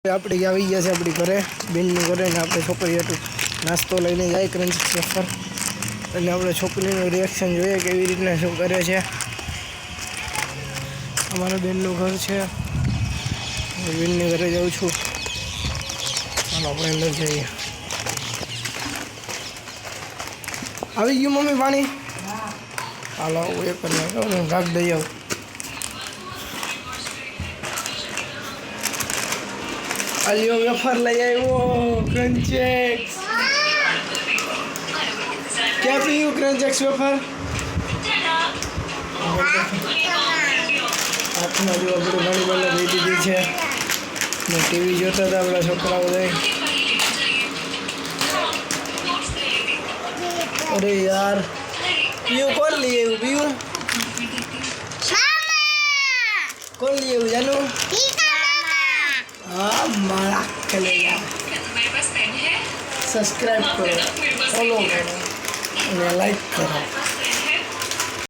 આપણે આવી ગયા છે આપણી ઘરે બેનની ઘરે ને આપણે છોકરી હતું નાસ્તો લઈને જાય ક્રંચ વેફર એટલે આપણે છોકરીનું રિએક્શન જોઈએ કેવી રીતના શું કરે છે. અમારા બેનનું ઘર છે, બેનની ઘરે જાઉં છું. ચાલો આપણે અંદર જઈએ. આવી ગયું મમ્મી પાણી? હાલો એક કરી ગાગ દઈ આવું. अलियो वेफर ले आयो क्रंचेक्स. क्या पीयू क्रंचेक्स वेफर? हाथમાં જો આપણે ઘણી બધી દઈ દીધી છે ને ટીવી જોતા હતા આપણા છોકરાઓ બધા. અરે યાર પીયુ કોણ લઈ આવ્યું? પીયુ કોણ લઈ આવ્યું જાનુ? हाँ मारा कलेगा. सब्सक्राइब करो, फॉलो करो और लाइक करो.